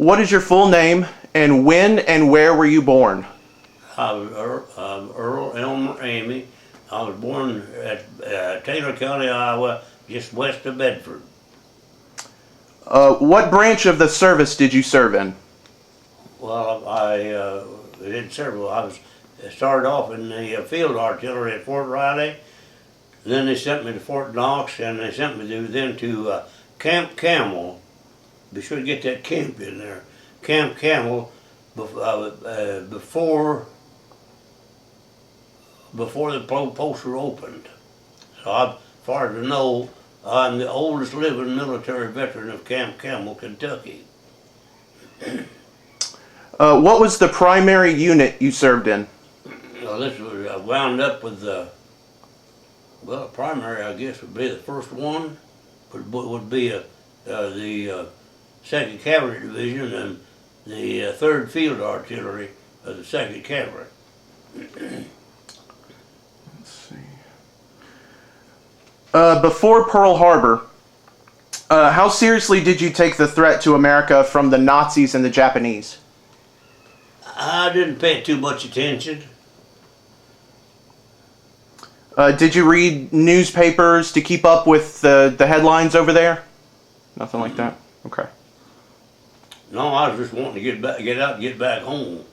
What is your full name, and when and where were you born? I was Earl Elmer Eighmy. I was born at Taylor County, Iowa, just west of Bedford. What branch of the service did you serve in? Well, I did several. I started off in the field artillery at Fort Riley. Then they sent me to Fort Knox, and they sent me to Camp Camel. Be sure to get that camp in there. Camp Camel before the poster opened. So, as far as I know, I'm the oldest living military veteran of Camp Camel, Kentucky. What was the primary unit you served in? Well, this was wound up with primary, I guess, would be the first one, would be the 2nd Cavalry Division and the 3rd Field Artillery of the 2nd Cavalry. Let's see. Before Pearl Harbor, how seriously did you take the threat to America from the Nazis and the Japanese? I didn't pay too much attention. Did you read newspapers to keep up with the headlines over there? Nothing like that? Okay. No, I was just wanting to get out and get back home.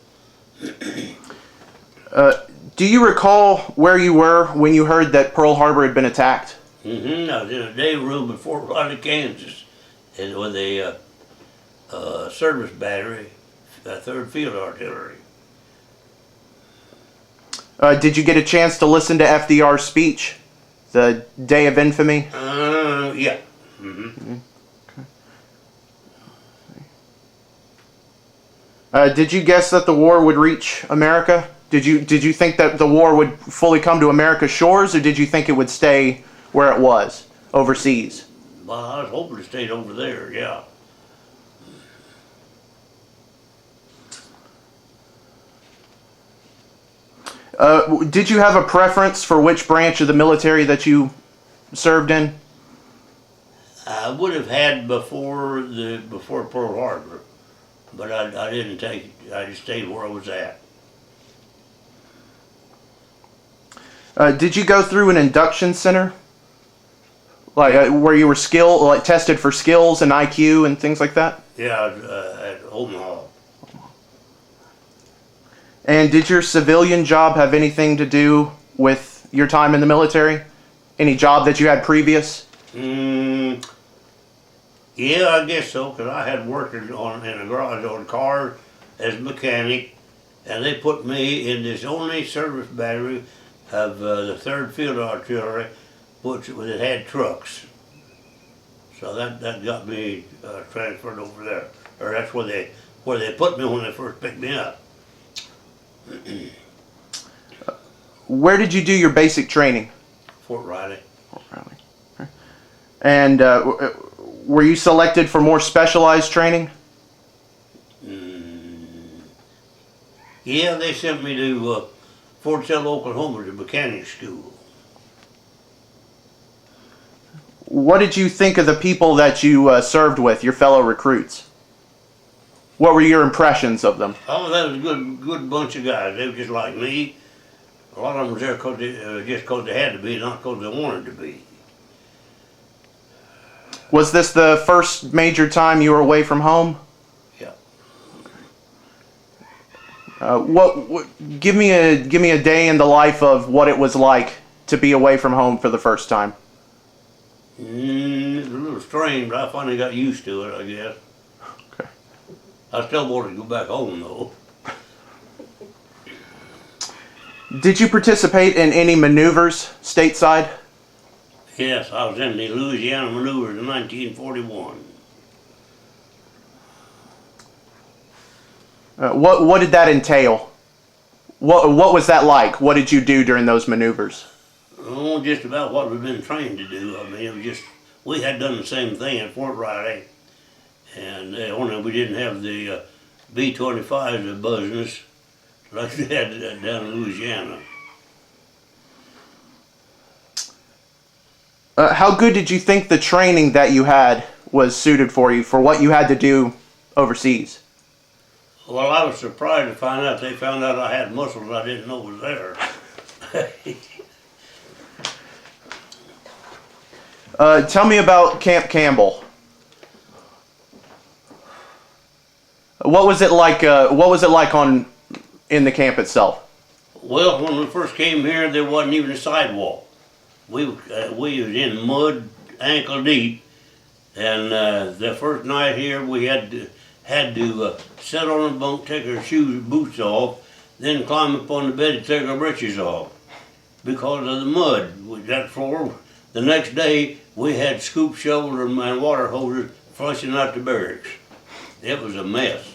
Do you recall where you were when you heard that Pearl Harbor had been attacked? I was in a day room in Fort Riley, Kansas, and with a service battery, 3rd Field Artillery. Did you get a chance to listen to FDR's speech, the Day of Infamy? Yeah. Okay. Did you guess that the war would reach America? Did you think that the war would fully come to America's shores, or did you think it would stay where it was, overseas? Well, I was hoping it stayed over there, yeah. Did you have a preference for which branch of the military that you served in? I would have had before Pearl Harbor, but I didn't take it. I just stayed where I was at. Did you go through an induction center, like where you were tested for skills and IQ and things like that? Yeah, at Omaha. And did your civilian job have anything to do with your time in the military? Any job that you had previous? Yeah, I guess so, because I had worked in a garage on cars as a mechanic, and they put me in this only service battery of the 3rd Field Artillery, which it had trucks. So that got me transferred over there. Or that's where they put me when they first picked me up. Where did you do your basic training? Fort Riley. Fort Riley. Okay. And were you selected for more specialized training? Yeah, they sent me to Fort Sill, Oklahoma, to mechanic school. What did you think of the people that you served with, your fellow recruits? What were your impressions of them? Oh, that was a good bunch of guys. They were just like me. A lot of them was there just because they had to be, not because they wanted to be. Was this the first major time you were away from home? Yeah. Give me a day in the life of what it was like to be away from home for the first time. It was a little strange, but I finally got used to it, I guess. Okay. I still wanted to go back home, though. Did you participate in any maneuvers stateside? Yes, I was in the Louisiana maneuvers in 1941. What did that entail? What was that like? What did you do during those maneuvers? Oh, just about what we've been trained to do. I mean, it was just, we had done the same thing at Fort Riley, and only we didn't have the B-25s that buzzing us like they had down in Louisiana. How good did you think the training that you had was suited for you, for what you had to do overseas? Well, I was surprised to find out they found out I had muscles I didn't know was there. Tell me about Camp Campbell. What was it like? What was it like in the camp itself? Well, when we first came here, there wasn't even a sidewalk. We was in mud, ankle deep, and the first night here we had to sit on a bunk, take our shoes and boots off, then climb up on the bed and take our breeches off because of the mud with that floor. The next day we had scoop shovels and water hoses flushing out the barracks. It was a mess.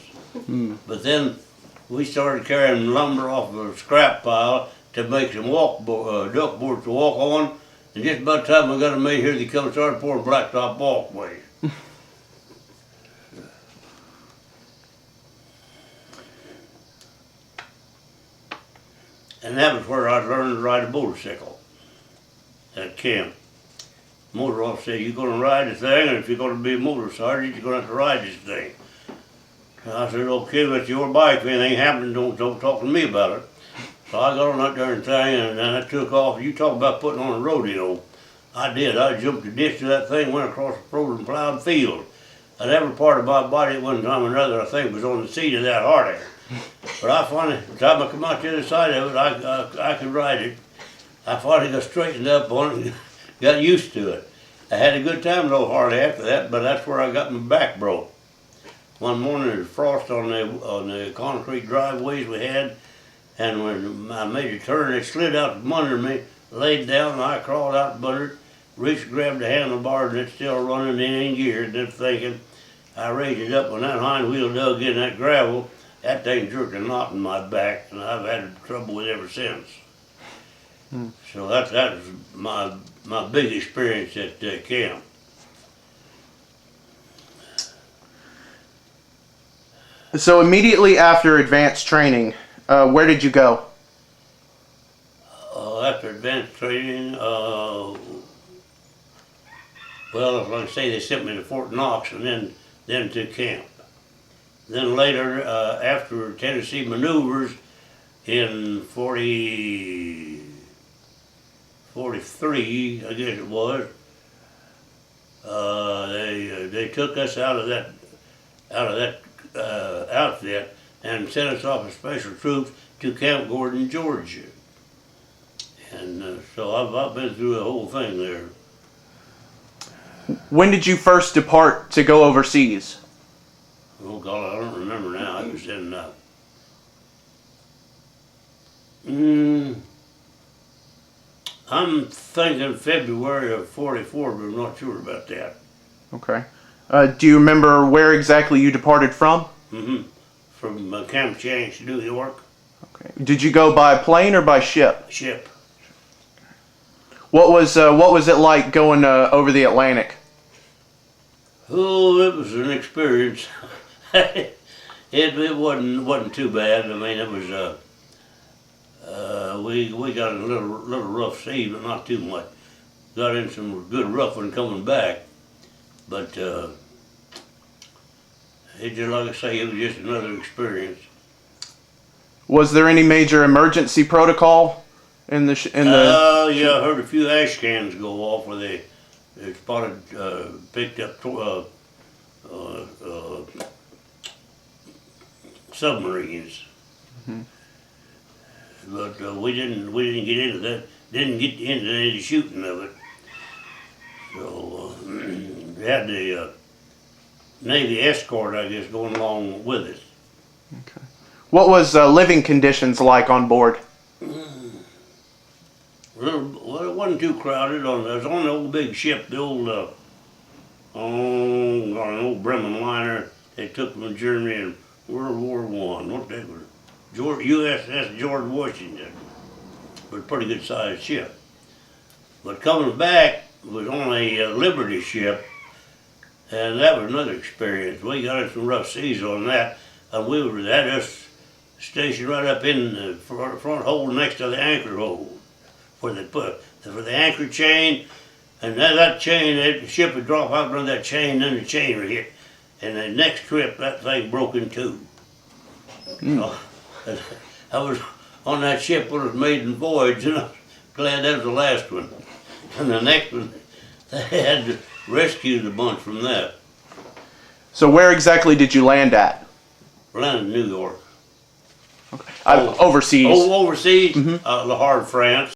But then we started carrying lumber off of a scrap pile to make some duck boards to walk on. And just about the time we got them made here, they come and started pouring blacktop walkways. And that was where I learned to ride a motorcycle at camp. Motor officer said, "You're going to ride the thing, and if you're going to be a motor sergeant, you're going to have to ride this thing." And I said, "Okay, but it's your bike. If anything happens, don't talk to me about it." So I got on that darn thing, and then I took off. You talk about putting on a rodeo. I did. I jumped the ditch of that thing, went across a frozen plowed field. And every part of my body at one time or another, I think, was on the seat of that Harley. But I finally, by the time I come out the other side of it, I could ride it. I finally got straightened up on it and got used to it. I had a good time though, Harley, after that, but that's where I got my back broke. One morning there was frost on the concrete driveways we had, and when I made a turn, it slid out from under me, laid down, and I crawled out from under it, reached, grabbed the handlebars, and it's still running in gear, and then thinking, I raised it up when that hind wheel dug in that gravel. That thing jerked a knot in my back, and I've had trouble with it ever since. So that was my big experience at camp. So immediately after advanced training, where did you go? After advanced training, well, like I say, they sent me to Fort Knox and then to camp. Then later, after Tennessee maneuvers in 43, I guess it was, they took us out of that outfit and sent us off as special troops to Camp Gordon, Georgia. And so I've been through the whole thing there. When did you first depart to go overseas? Oh God, I don't remember now. It was in, I'm thinking February of 44, but I'm not sure about that. Okay. Do you remember where exactly you departed from? From Camp Chance, New York. Okay. Did you go by plane or by ship? Ship. What was it like going over the Atlantic? Oh, it was an experience. It wasn't too bad. I mean, it was we got a little rough sea, but not too much. Got in some good roughing coming back, but it just, like I say, it was just another experience. Was there any major emergency protocol in the? Yeah, I heard a few ash cans go off where they spotted, picked up submarines. But we didn't get into that. Didn't get into any shooting of it. So we had the Navy escort, I guess, going along with us. Okay. What was living conditions like on board? Well, it wasn't too crowded. I was on the old big ship, the old an old Bremen liner. They took from Germany in World War I. What that was? USS George Washington. It was a pretty good sized ship. But coming back was on a Liberty ship, and that was another experience. We got in some rough seas on that, and we had us stationed right up in the front hole next to the anchor hole, where they put for the anchor chain, and that chain, the ship would drop out under that chain, then the chain would hit And the next trip, that thing broke in two. So, I was on that ship on its maiden voyage, and I'm glad that was the last one. And the next one, they had to rescue the bunch from that. So where exactly did you land at? Landed in New York. Overseas. Overseas, Le Havre, France.